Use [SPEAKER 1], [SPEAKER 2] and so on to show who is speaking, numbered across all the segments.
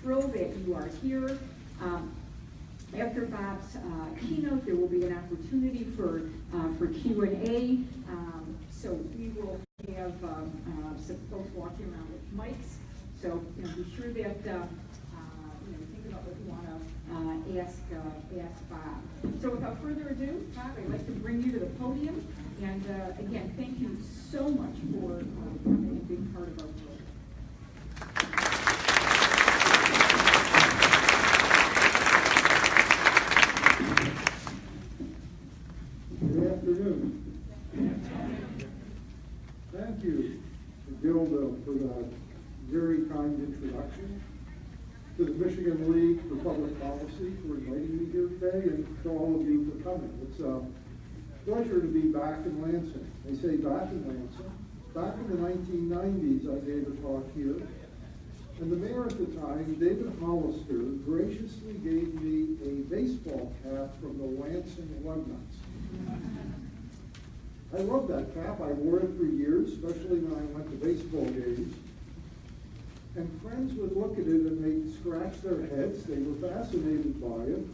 [SPEAKER 1] thrilled that you are here. After Bob's keynote, there will be an opportunity for Q&A. So we will have some folks walking around with mics. So be sure that think about what you want to ask Bob. So without further ado, Bob, I'd like to bring you to the podium. And again, thank you so much for becoming a big part of our program.
[SPEAKER 2] Good afternoon. Thank you, Gilda, for that very kind introduction, to the Michigan League for Public Policy for inviting me here today, and to all of you for coming. It's a pleasure to be back in Lansing. They say back in Lansing. Back in the 1990s, I gave a talk here, and the mayor at the time, David Hollister, graciously gave me a baseball cap from the Lansing Lugnuts. I love that cap. I wore it for years, especially when I went to baseball games. And friends would look at it and they'd scratch their heads. They were fascinated by it.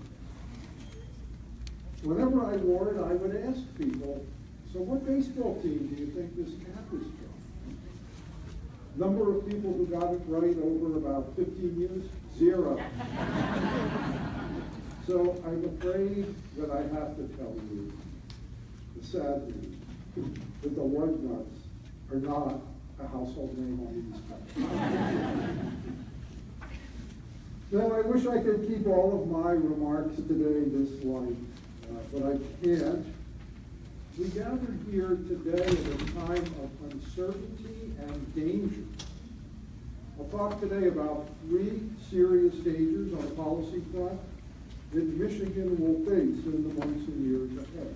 [SPEAKER 2] Whenever I wore it, I would ask people, so what baseball team do you think this cap is from? Number of people who got it right over about 15 years? 0. So I'm afraid that I have to tell you the sad news, that the Lugnuts are not a household name on the East Coast. Now, I wish I could keep all of my remarks today this light, but I can't. We gathered here today at a time of uncertainty and danger. I'll talk today about 3 serious dangers on the policy front that Michigan will face in the months and years ahead.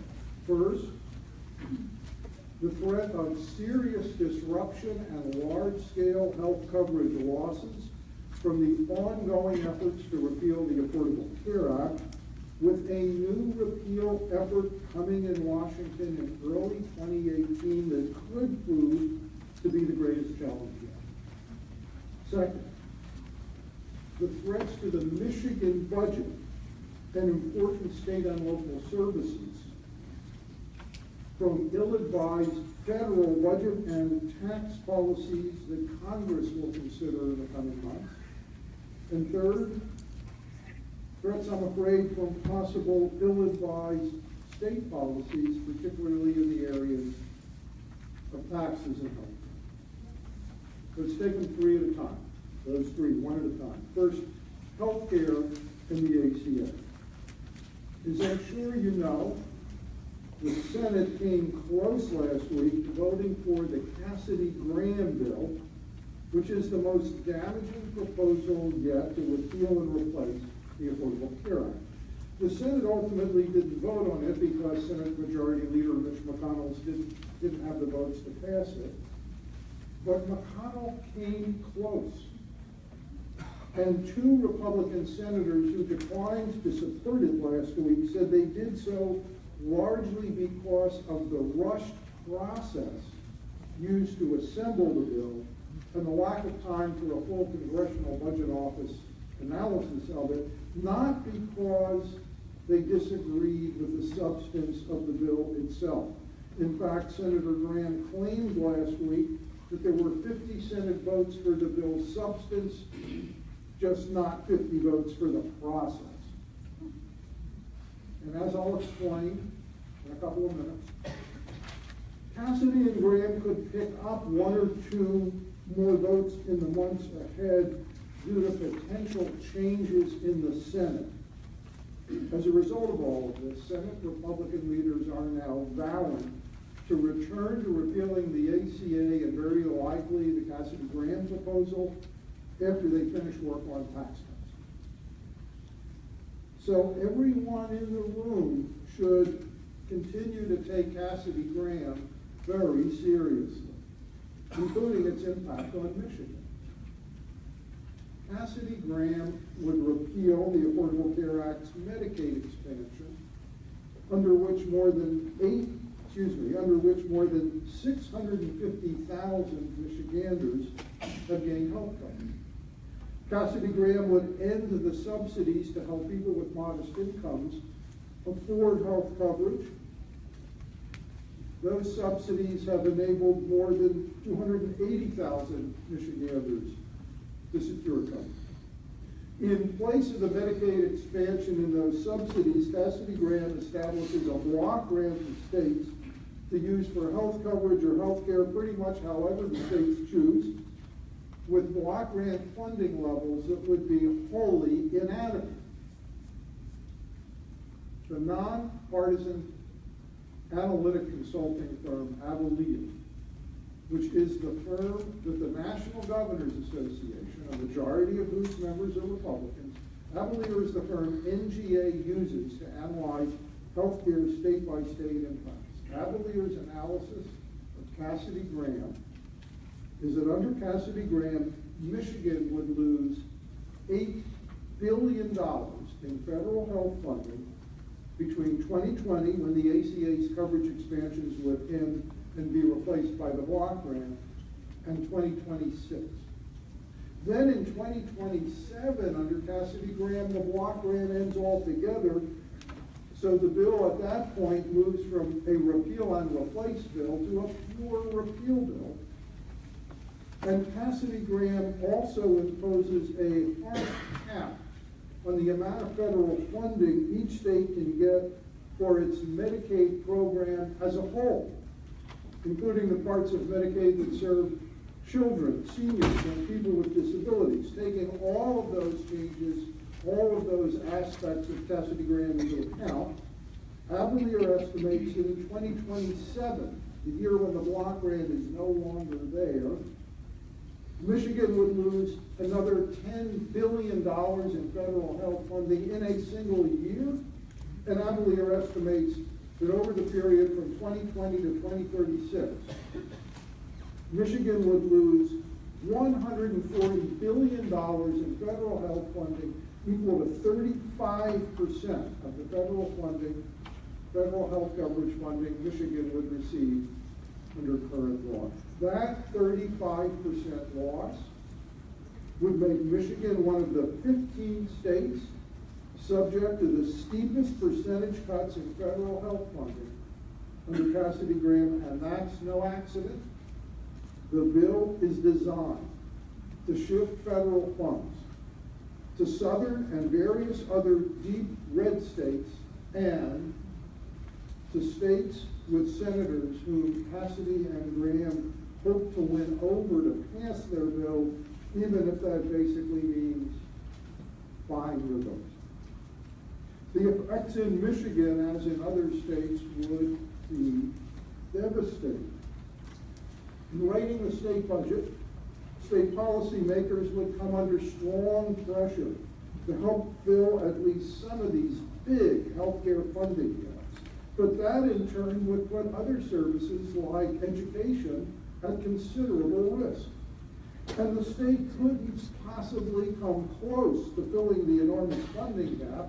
[SPEAKER 2] First, the threat of serious disruption and large-scale health coverage losses from the ongoing efforts to repeal the Affordable Care Act, with a new repeal effort coming in Washington in early 2018 that could prove to be the greatest challenge yet. Second, the threats to the Michigan budget and important state and local services from ill-advised federal budget and tax policies that Congress will consider in the coming months. And third, threats, I'm afraid, from possible ill-advised state policies, particularly in the areas of taxes and health. Let's take them 3 at a time. Those 3, one at a time. First, health care and the ACA. As I'm sure you know, the Senate came close last week to voting for the Cassidy-Graham bill, which is the most damaging proposal yet to repeal and replace the Affordable Care Act. The Senate ultimately didn't vote on it because Senate Majority Leader Mitch McConnell didn't have the votes to pass it. But McConnell came close. And 2 Republican senators who declined to support it last week said they did so largely because of the rushed process used to assemble the bill and the lack of time for a full Congressional Budget Office analysis of it, not because they disagreed with the substance of the bill itself. In fact, Senator Graham claimed last week that there were 50 Senate votes for the bill's substance, just not 50 votes for the process. And as I'll explain in a couple of minutes, Cassidy and Graham could pick up 1 or 2 more votes in the months ahead due to potential changes in the Senate. As a result of all of this, Senate Republican leaders are now vowing to return to repealing the ACA and very likely the Cassidy-Graham proposal after they finish work on tax cuts. So everyone in the room should continue to take Cassidy-Graham very seriously, including its impact on Michigan. Cassidy-Graham would repeal the Affordable Care Act's Medicaid expansion, under which more than 650,000 Michiganders have gained health coverage. Cassidy Graham would end the subsidies to help people with modest incomes afford health coverage. Those subsidies have enabled more than 280,000 Michiganders to secure coverage. In place of the Medicaid expansion in those subsidies, Cassidy Graham establishes a block grant to states to use for health coverage or health care pretty much however the states choose, with block grant funding levels that would be wholly inadequate. The nonpartisan analytic consulting firm Avalea, which is the firm that the National Governors Association, a majority of whose members are Republicans, Avalea is the firm NGA uses to analyze healthcare state by state impacts. Avalea's analysis of Cassidy Graham is that under Cassidy Graham, Michigan would lose $8 billion in federal health funding between 2020, when the ACA's coverage expansions would end and be replaced by the block grant, and 2026. Then in 2027, under Cassidy Graham, the block grant ends altogether. So the bill at that point moves from a repeal and replace bill to a pure repeal bill. And Cassidy Graham also imposes a hard cap on the amount of federal funding each state can get for its Medicaid program as a whole, including the parts of Medicaid that serve children, seniors, and people with disabilities. Taking all of those changes, all of those aspects of Cassidy Graham into account, Avalea estimates that in 2027, the year when the block grant is no longer there, Michigan would lose another $10 billion in federal health funding in a single year, and Avalea estimates that over the period from 2020 to 2036, Michigan would lose $140 billion in federal health funding, equal to 35% of the federal funding, federal health coverage funding Michigan would receive under current law. That 35% loss would make Michigan one of the 15 states subject to the steepest percentage cuts in federal health funding under Cassidy Graham, and that's no accident. The bill is designed to shift federal funds to southern and various other deep red states and to states with senators whom Cassidy and Graham hope to win over to pass their bill, even if that basically means buying their votes. The effects in Michigan, as in other states, would be devastating. In writing the state budget, state policymakers would come under strong pressure to help fill at least some of these big healthcare funding gaps. But that in turn would put other services like education at considerable risk. And the state couldn't possibly come close to filling the enormous funding gap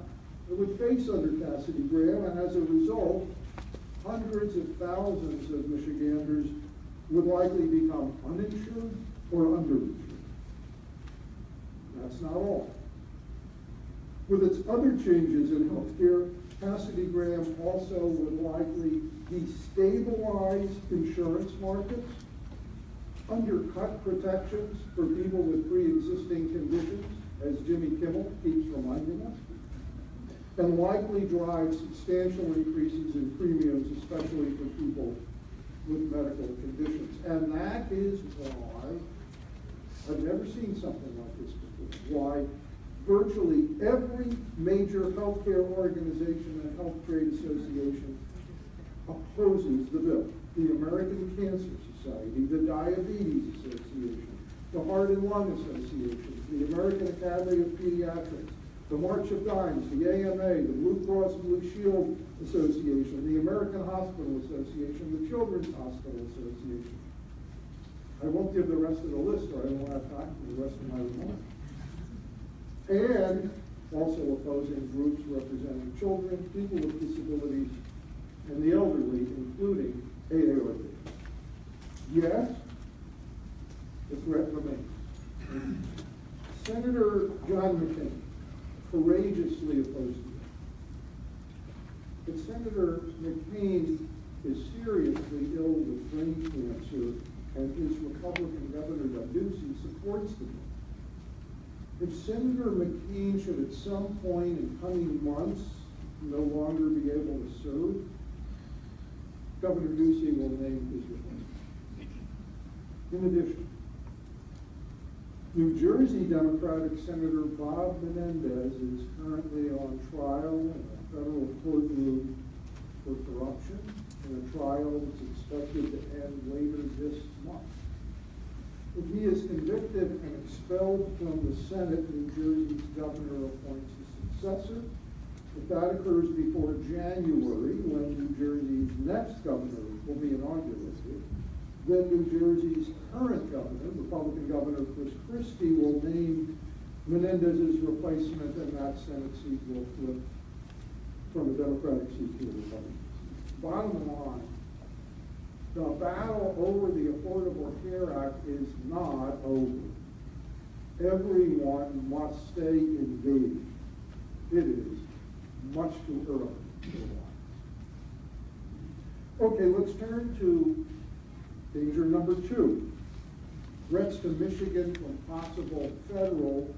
[SPEAKER 2] it would face under Cassidy Graham, and as a result, hundreds of thousands of Michiganders would likely become uninsured or underinsured. That's not all. With its other changes in healthcare, Cassidy Graham also would likely destabilize insurance markets, undercut protections for people with pre-existing conditions, as Jimmy Kimmel keeps reminding us, and likely drive substantial increases in premiums, especially for people with medical conditions. And that is why I've never seen something like this before. Why virtually every major healthcare organization and health trade association opposes the bill. The American Cancer Society, the Diabetes Association, the Heart and Lung Association, the American Academy of Pediatrics, the March of Dimes, the AMA, the Blue Cross Blue Shield Association, the American Hospital Association, the Children's Hospital Association. I won't give the rest of the list, or I won't have time for the rest of my remarks. And also opposing groups representing children, people with disabilities, and the elderly, including AARP. Yes, the threat remains. Senator John McCain courageously opposed it. But Senator McCain is seriously ill with brain cancer, and his Republican Governor Ducey supports the bill. If Senator McCain should at some point in coming months no longer be able to serve, Governor Ducey will name his replacement. In addition, New Jersey Democratic Senator Bob Menendez is currently on trial in a federal courtroom for corruption, in a trial that's expected to end later this month. If he is convicted and expelled from the Senate, New Jersey's governor appoints a successor. If that occurs before January, when New Jersey's next governor will be inaugurated, then New Jersey's current governor, Republican Governor Chris Christie, will name Menendez's replacement, and that Senate seat will flip from a Democratic seat to a Republican seat. Bottom line, the battle over the Affordable Care Act is not over. Everyone must stay engaged. It is much too early to relax. Okay, let's turn to danger number 2. Threats to Michigan from possible federal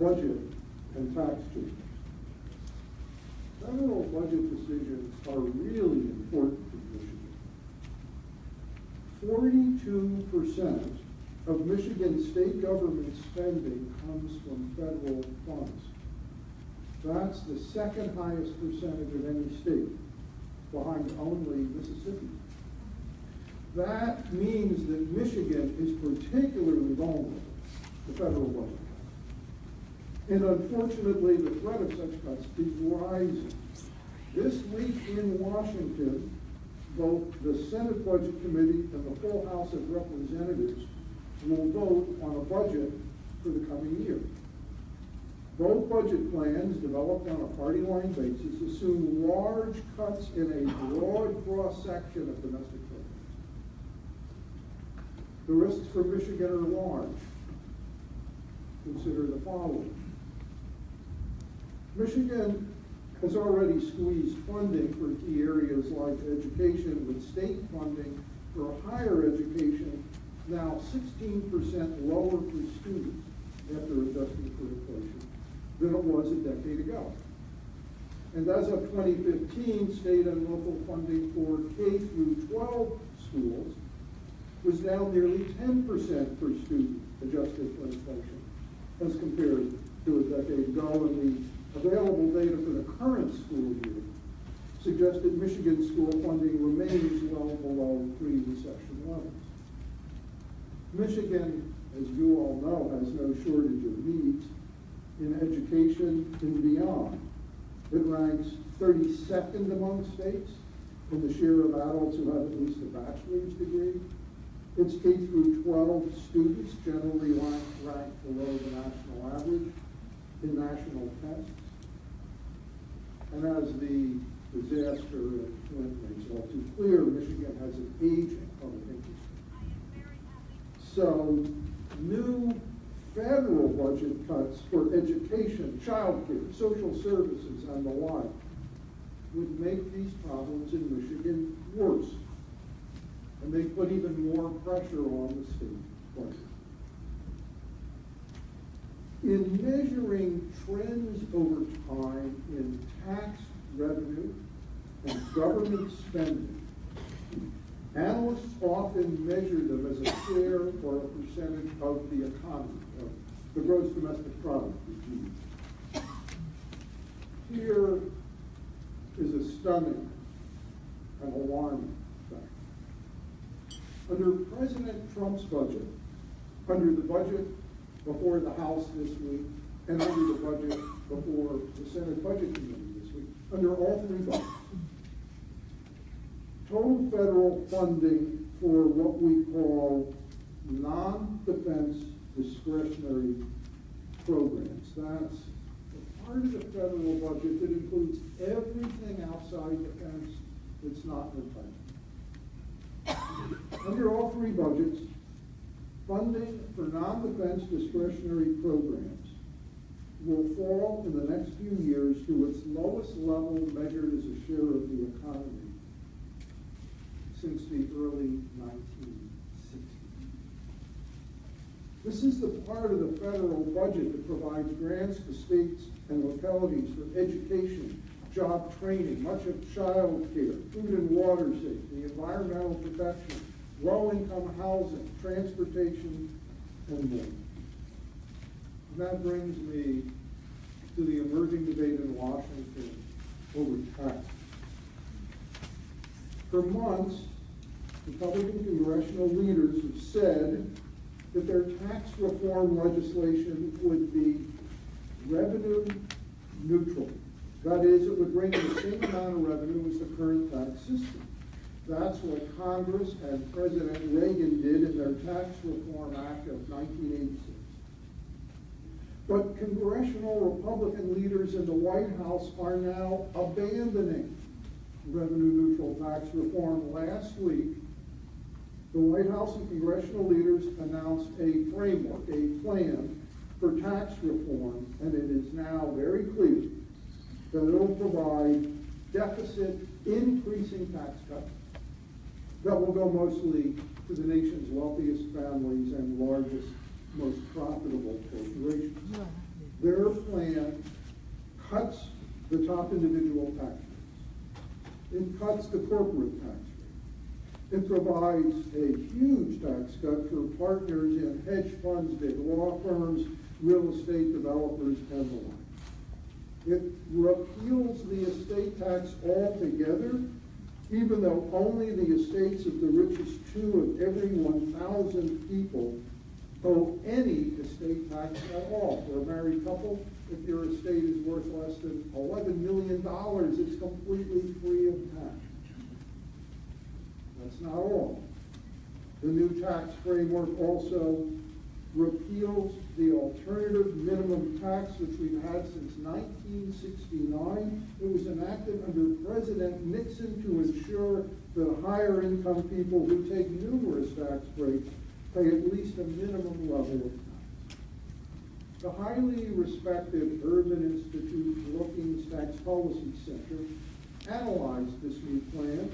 [SPEAKER 2] budget and tax changes. Federal budget decisions are really important to Michigan. 42% of Michigan state government spending comes from federal funds. That's the second highest percentage of any state, behind only Mississippi. That means that Michigan is particularly vulnerable to federal budget. And unfortunately, the threat of such cuts is rising. This week in Washington, both the Senate Budget Committee and the full House of Representatives will vote on a budget for the coming year. Both budget plans, developed on a party line basis, assume large cuts in a broad cross-section of domestic programs. The risks for Michigan are large. Consider the following. Michigan has already squeezed funding for key areas like education, with state funding for higher education now 16% lower per student after adjusting for inflation than it was a decade ago. And as of 2015, state and local funding for K through 12 schools was down nearly 10% per student adjusted for inflation as compared to a decade ago, and the available data for the current school year suggests that Michigan school funding remains well below pre-recession levels. Michigan, as you all know, has no shortage of needs in education and beyond. It ranks 32nd among states in the share of adults who have at least a bachelor's degree. Its K through 12 students generally ranked below the national average in national tests. And as the disaster at Flint makes all too clear, Michigan has an aging public interest. So new federal budget cuts for education, childcare, social services, and the like would make these problems in Michigan worse. And they put even more pressure on the state budget. In measuring trends over time in tax revenue and government spending, analysts often measure them as a share or a percentage of the economy, of the gross domestic product, the GDP. Here is a stunning and alarming fact. Under President Trump's budget, under the budget before the House this week, and under the budget before the Senate Budget Committee this week, under all three budgets, total federal funding for what we call non-defense discretionary programs. That's the part of the federal budget that includes everything outside defense that's not in the budget. Under all three budgets, funding for non-defense discretionary programs will fall in the next few years to its lowest level measured as a share of the economy since the early 1960s. This is the part of the federal budget that provides grants to states and localities for education, job training, much of child care, food and water safety, environmental protection, low-income housing, transportation, and more. And that brings me to the emerging debate in Washington over taxes. For months, Republican congressional leaders have said that their tax reform legislation would be revenue neutral. That is, it would bring the same amount of revenue as the current tax system. That's what Congress and President Reagan did in their Tax Reform Act of 1986. But congressional Republican leaders in the White House are now abandoning revenue neutral tax reform. Last week, the White House and congressional leaders announced a framework, a plan for tax reform, and it is now very clear that it will provide deficit increasing tax cuts that will go mostly to the nation's wealthiest families and largest, most profitable corporations. Their plan cuts the top individual tax rates. It cuts the corporate tax rate. It provides a huge tax cut for partners in hedge funds, big law firms, real estate developers, and the like. It repeals the estate tax altogether, even though only the estates of the richest 2 of every 1,000 people owe any estate tax at all. For a married couple, if your estate is worth less than $11 million, it's completely free of tax. That's not all. The new tax framework also repeals the alternative minimum tax, which we've had since 1969. It was enacted under President Nixon to ensure that higher income people who take numerous tax breaks pay at least a minimum level of tax. The highly respected Urban Institute Brookings Tax Policy Center analyzed this new plan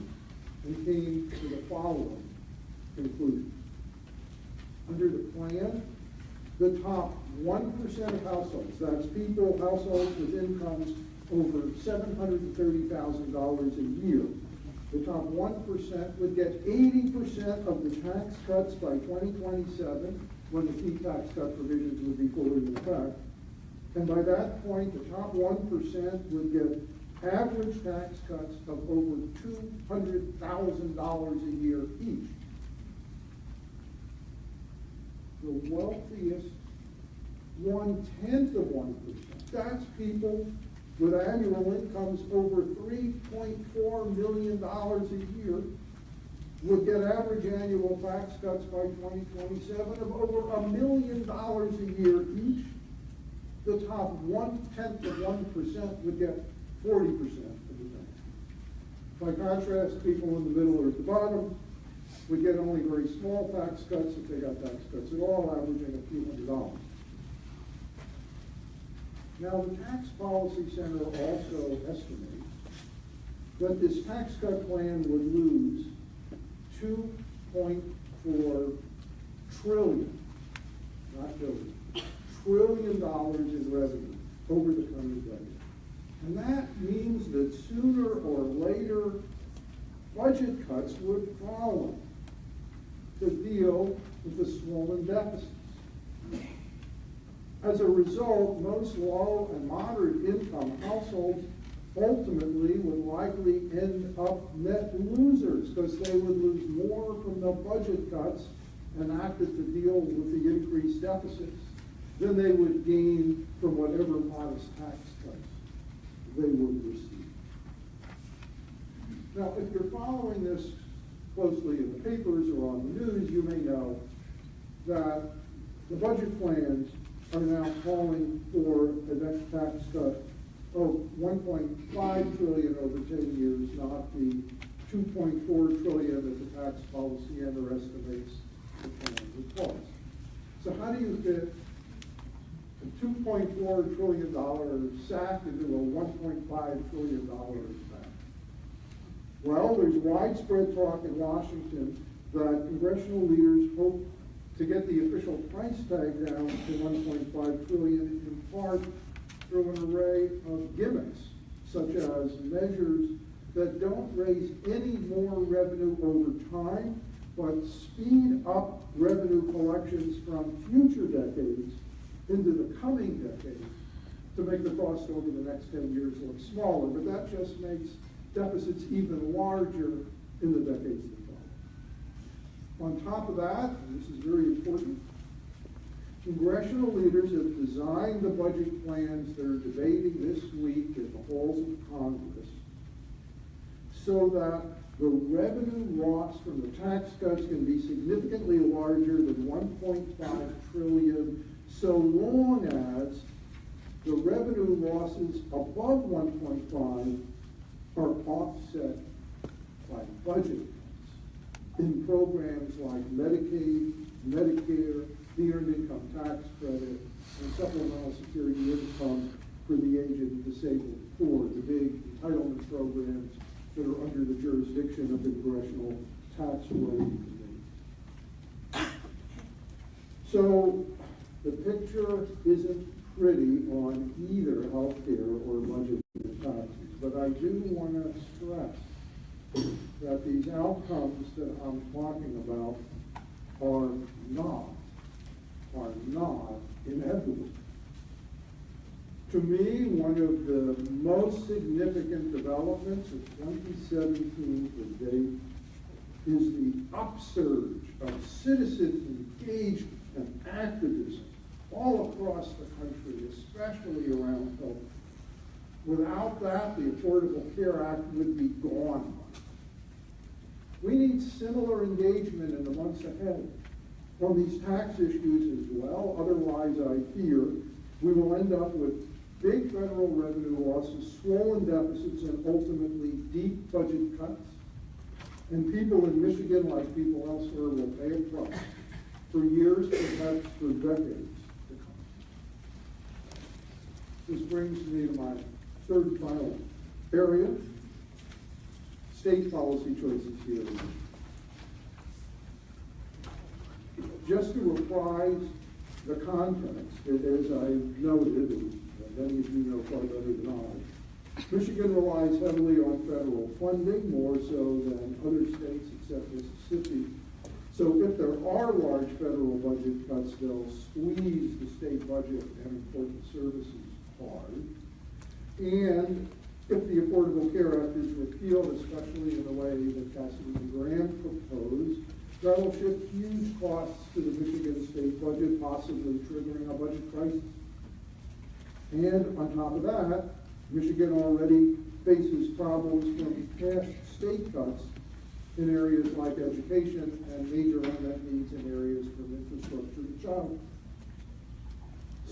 [SPEAKER 2] and came to the following conclusion. Under the plan, the top 1% of households, that's households with incomes over $730,000 a year, the top 1% would get 80% of the tax cuts by 2027, when the key tax cut provisions would be fully in effect. And by that point, the top 1% would get average tax cuts of over $200,000 a year each. The wealthiest 1/10 of 1%, that's people with annual incomes over $3.4 million a year, would get average annual tax cuts by 2027 of over $1 million a year each. The top 1/10 of 1% would get 40% of the tax. By contrast, people in the middle or at the bottom would get only very small tax cuts, if they got tax cuts at all, averaging a few $100s. Now, the Tax Policy Center also estimates that this tax cut plan would lose $2.4 trillion, not billion, $trillion in revenue over the coming decade. And that means that sooner or later, budget cuts would follow to deal with the swollen deficits. As a result, most low and moderate income households ultimately would likely end up net losers, because they would lose more from the budget cuts enacted to deal with the increased deficits than they would gain from whatever modest tax cuts they would receive. Now, if you're following this closely in the papers or on the news, you may know that the budget plans are now calling for a net tax cut of $1.5 trillion over 10 years, not the $2.4 trillion that the tax policy estimates the plan would cost. So how do you fit a $2.4 trillion sack into a $1.5 trillion sack? Well, there's widespread talk in Washington that congressional leaders hope to get the official price tag down to $1.5 trillion, in part through an array of gimmicks, such as measures that don't raise any more revenue over time, but speed up revenue collections from future decades into the coming decades to make the cost over the next 10 years look smaller. But that just makes deficits even larger in the decades to follow. On top of that, and this is very important, congressional leaders have designed the budget plans they're debating this week in the halls of Congress so that the revenue loss from the tax cuts can be significantly larger than $1.5 trillion, so long as the revenue losses above 1.5 are offset by budget cuts in programs like Medicaid, Medicare, the Earned Income Tax Credit, and supplemental security income for the aged and disabled poor, the big entitlement programs that are under the jurisdiction of the Congressional Tax Related Committee. So the picture isn't pretty on either healthcare or budget and taxes, but I do want to stress that these outcomes that I'm talking about are not inevitable. To me, one of the most significant developments of 2017 to date is the upsurge of citizen engagement and activism all across the country, especially around health. Without that, the Affordable Care Act would be gone. We need similar engagement in the months ahead on these tax issues as well. Otherwise, I fear we will end up with big federal revenue losses, swollen deficits, and ultimately deep budget cuts. And people in Michigan, like people elsewhere, will pay a price for years, perhaps for decades to come. This brings me to my third and final area, state policy choices here. Just to reprise the context, as I noted, and many of you know far better than I, Michigan relies heavily on federal funding, more so than other states except Mississippi. So if there are large federal budget cuts, they'll squeeze the state budget and important services hard. And if the Affordable Care Act is repealed, especially in the way that Cassidy and Graham proposed, that will shift huge costs to the Michigan state budget, possibly triggering a budget crisis. And on top of that, Michigan already faces problems from past state cuts in areas like education and major unmet needs in areas from infrastructure to child.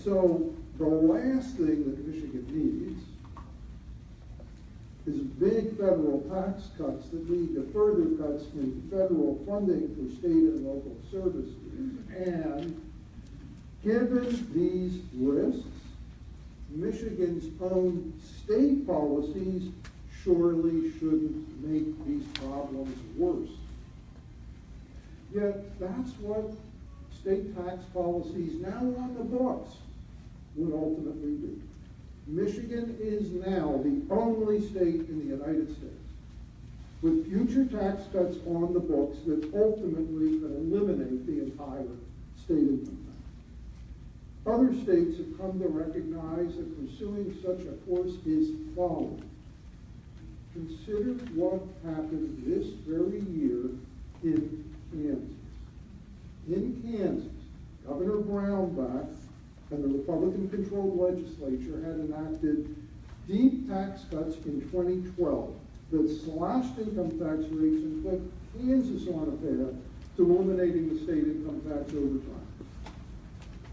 [SPEAKER 2] So the last thing that Michigan needs is big federal tax cuts that lead to further cuts in federal funding for state and local services. And given these risks, Michigan's own state policies surely shouldn't make these problems worse. Yet that's what state tax policies now on the books would ultimately do. Michigan is now the only state in the United States with future tax cuts on the books that ultimately could eliminate the entire state income tax. Other states have come to recognize that pursuing such a course is folly. Consider what happened this very year in Kansas. In Kansas, Governor Brownback and the Republican-controlled legislature had enacted deep tax cuts in 2012 that slashed income tax rates and put Kansas on a path to eliminating the state income tax over time.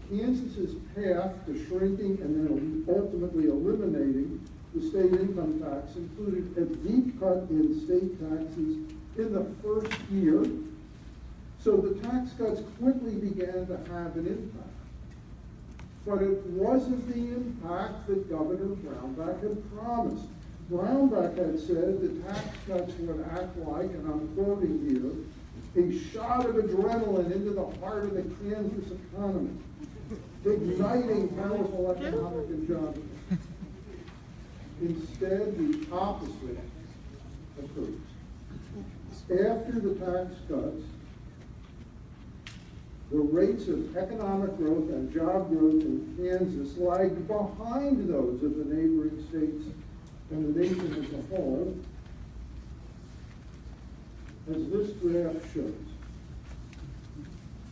[SPEAKER 2] Kansas's path to shrinking and then ultimately eliminating the state income tax included a deep cut in state taxes in the first year, So the tax cuts quickly began to have an impact. But it wasn't the impact that Governor Brownback had promised. Brownback had said the tax cuts would act like, and I'm quoting here, a shot of adrenaline into the heart of the Kansas economy, igniting powerful economic and job growth. Instead, the opposite occurs. After the tax cuts, the rates of economic growth and job growth in Kansas lagged behind those of the neighboring states and the nation as a whole, as this graph shows.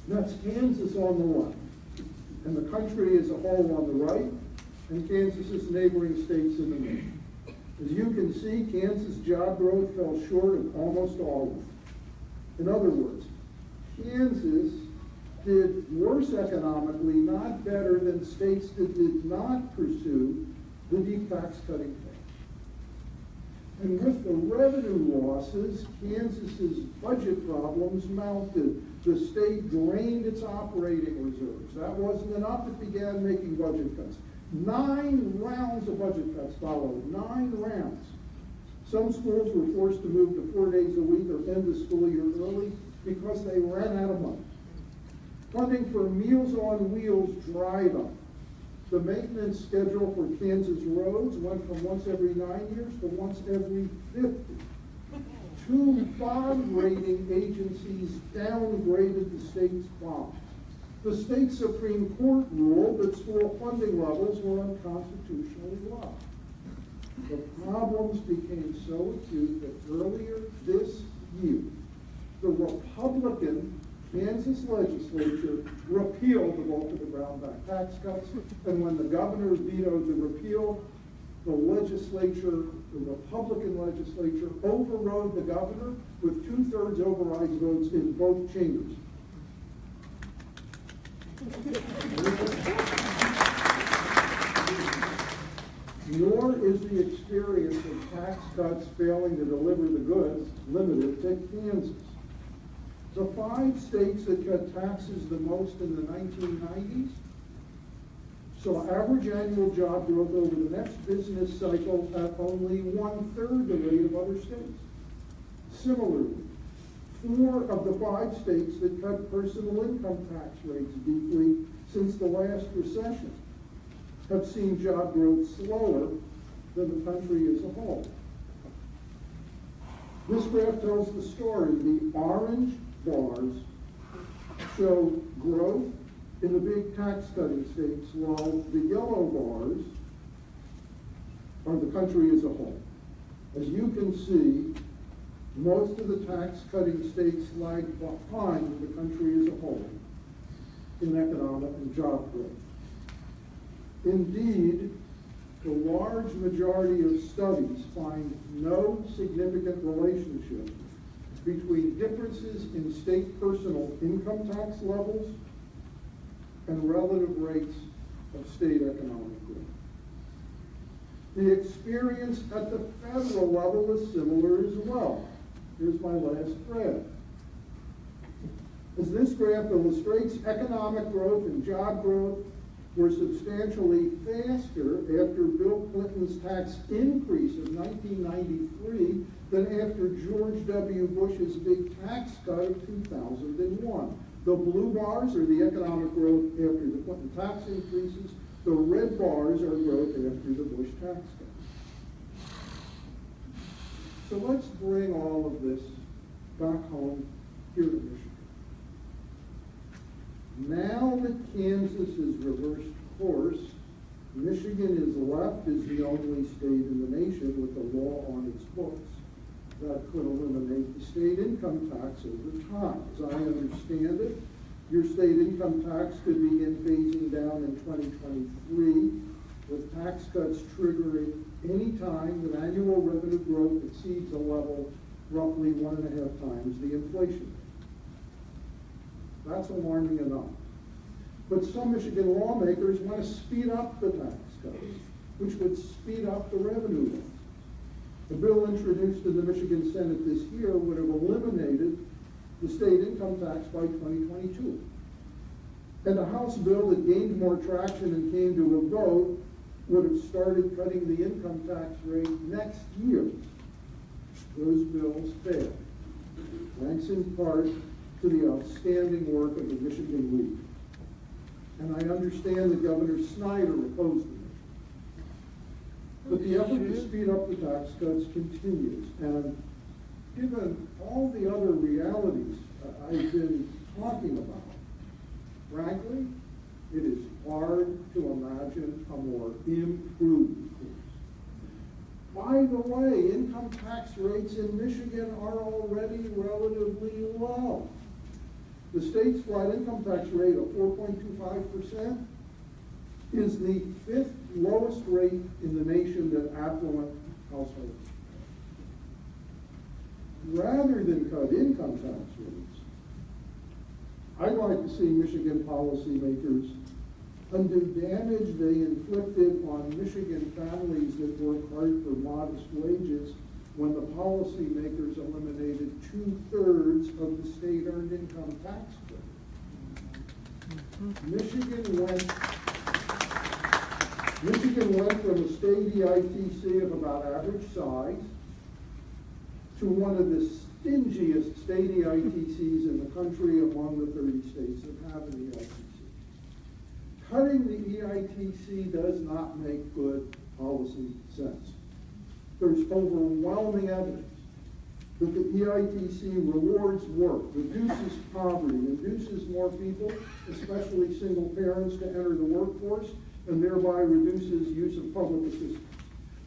[SPEAKER 2] That's Kansas on the left, and the country as a whole on the right, and Kansas's neighboring states in the middle. As you can see, Kansas job growth fell short of almost all of them. In other words, Kansas did worse economically, not better, than states that did not pursue the deep tax cutting plan. And with the revenue losses, Kansas's budget problems mounted. The state drained its operating reserves. That wasn't enough. It began making budget cuts. 9 rounds of budget cuts followed. 9 rounds. Some schools were forced to move to 4 days a week or end the school year early because they ran out of money. Funding for Meals on Wheels dried up. The maintenance schedule for Kansas roads went from once every 9 years to once every 50. 2 bond rating agencies downgraded the state's bonds. The state Supreme Court ruled that school funding levels were unconstitutionally low. The problems became so acute that earlier this year, the Republican Kansas legislature repealed the bulk of the Brownback tax cuts, and when the governor vetoed the repeal, the legislature, the Republican legislature, overrode the governor with 2/3 override votes in both chambers. Nor is the experience of tax cuts failing to deliver the goods limited to Kansas. The 5 states that cut taxes the most in the 1990s saw average annual job growth over the next business cycle at only 1/3 the rate of other states. Similarly, 4 of the 5 states that cut personal income tax rates deeply since the last recession have seen job growth slower than the country as a whole. This graph tells the story. The orange bars show growth in the big tax cutting states, while the yellow bars are the country as a whole. As you can see, most of the tax cutting states lag behind the country as a whole in economic and job growth. Indeed, the large majority of studies find no significant relationship between differences in state personal income tax levels and relative rates of state economic growth. The experience at the federal level is similar as well. Here's my last graph. As this graph illustrates, economic growth and job growth were substantially faster after Bill Clinton's tax increase of 1993 than after George W. Bush's big tax cut of 2001. The blue bars are the economic growth after the Clinton tax increases. The red bars are growth after the Bush tax cut. So let's bring all of this back home here to Michigan. Now that Kansas has reversed course, Michigan is left as the only state in the nation with a law on its books that could eliminate the state income tax over time. As I understand it, your state income tax could begin phasing down in 2023, with tax cuts triggering any time that annual revenue growth exceeds a level roughly 1.5 times the inflation rate. That's alarming enough. But some Michigan lawmakers want to speed up the tax cuts, which would speed up the revenue loss. The bill introduced in the Michigan Senate this year would have eliminated the state income tax by 2022. And a House bill that gained more traction and came to a vote would have started cutting the income tax rate next year. Those bills failed, thanks in part to the outstanding work of the Michigan League. And I understand that Governor Snyder opposed the measure. But the effort to speed up the tax cuts continues. And given all the other realities I've been talking about, frankly, it is hard to imagine a more imprudent course. By the way, income tax rates in Michigan are already relatively low. The state's flat income tax rate of 4.25% is the 5th lowest rate in the nation that affluent households. Rather than cut income tax rates, I'd like to see Michigan policymakers undo damage they inflicted on Michigan families that work hard for modest wages when the policymakers eliminated 2/3 of the state-earned income tax credit. Michigan went from a state EITC of about average size to one of the stingiest state EITCs in the country among the 30 states that have an EITC. Cutting the EITC does not make good policy sense. There's overwhelming evidence that the EITC rewards work, reduces poverty, induces more people, especially single parents, to enter the workforce, and thereby reduces use of public assistance.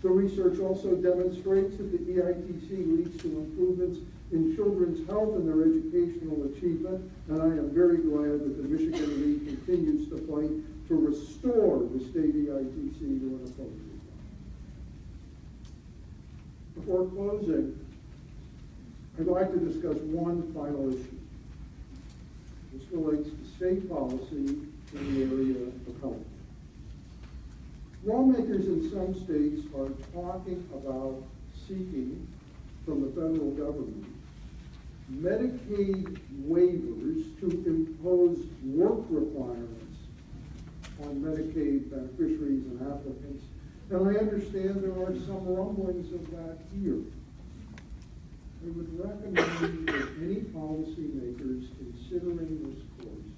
[SPEAKER 2] The research also demonstrates that the EITC leads to improvements in children's health and their educational achievement, and I am very glad that the Michigan League continues to fight to restore the state EITC to an appropriate level. Before closing, I'd like to discuss one final issue. This relates to state policy in the area of health. Lawmakers in some states are talking about seeking from the federal government Medicaid waivers to impose work requirements on Medicaid beneficiaries and applicants. And I understand there are some rumblings of that here. I would recommend that any policymakers considering this course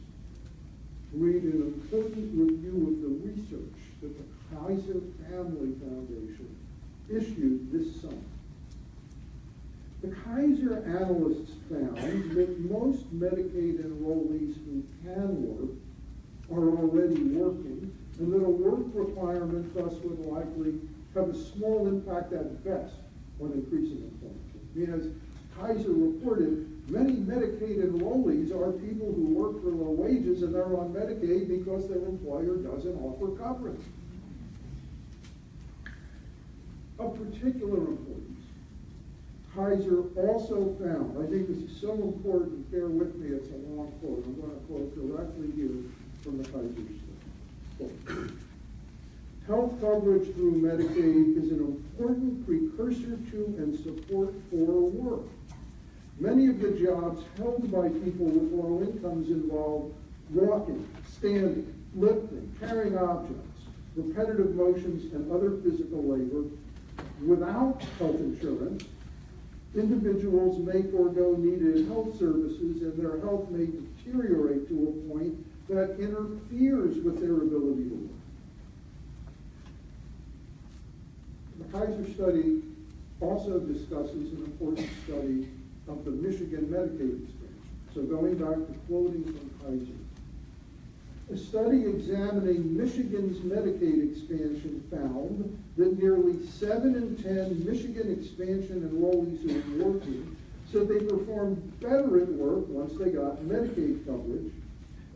[SPEAKER 2] read an important review of the research that the Kaiser Family Foundation issued this summer. The Kaiser analysts found that most Medicaid enrollees who can work are already working, and that a work requirement thus would likely have a small impact at best on increasing employment. I mean, as Kaiser reported, many Medicaid enrollees are people who work for low wages and they're on Medicaid because their employer doesn't offer coverage. Of particular importance, Kaiser also found, I think this is so important, bear with me, it's a long quote, I'm going to quote directly here from the Kaiser study. Health coverage through Medicaid is an important precursor to and support for work. Many of the jobs held by people with low incomes involve walking, standing, lifting, carrying objects, repetitive motions, and other physical labor. Without health insurance, individuals may forego needed health services, and their health may deteriorate to a point that interferes with their ability to work. The Kaiser study also discusses an important study of the Michigan Medicaid expansion. So going back to quoting from Kaiser, a study examining Michigan's Medicaid expansion found that nearly 7 in 10 Michigan expansion enrollees who were working said they performed better at work once they got Medicaid coverage,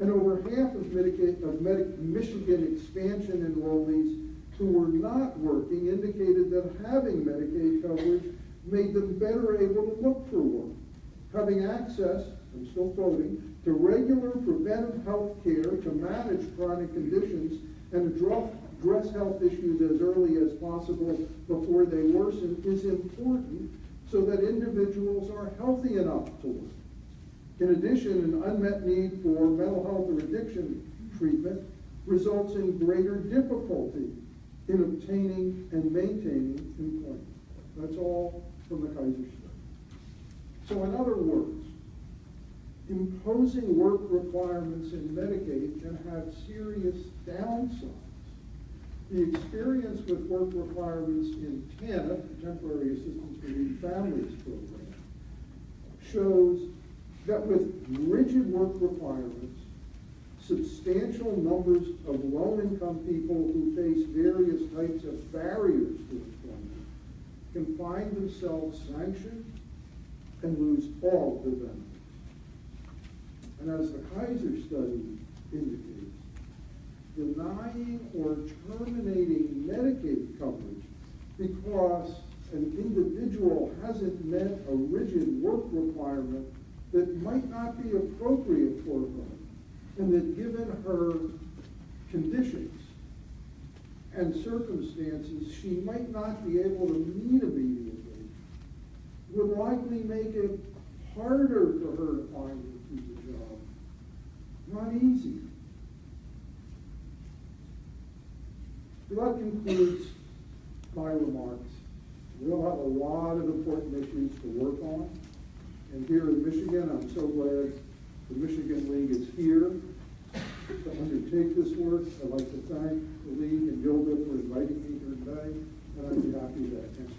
[SPEAKER 2] and over half of Michigan expansion enrollees who were not working indicated that having Medicaid coverage made them better able to look for work. Having access, I'm still quoting, to regular preventive health care to manage chronic conditions and address health issues as early as possible before they worsen is important so that individuals are healthy enough to work. In addition, an unmet need for mental health or addiction treatment results in greater difficulty in obtaining and maintaining employment. That's all from the Kaiser study. So in other words, imposing work requirements in Medicaid can have serious downsides. The experience with work requirements in TANF, the Temporary Assistance for Needy Families program, shows that with rigid work requirements, substantial numbers of low-income people who face various types of barriers to employment can find themselves sanctioned and lose all of their benefits. And as the Kaiser study indicates, denying or terminating Medicaid coverage because an individual hasn't met a rigid work requirement that might not be appropriate for her, and that given her conditions and circumstances she might not be able to meet immediately, would likely make it harder for her to find a job. Not easy. So that concludes my remarks. We'll have a lot of important issues to work on. And here in Michigan, I'm so glad the Michigan League is here to undertake this work. I'd like to thank the League and Gilda for inviting me here today, and I'd be happy to answer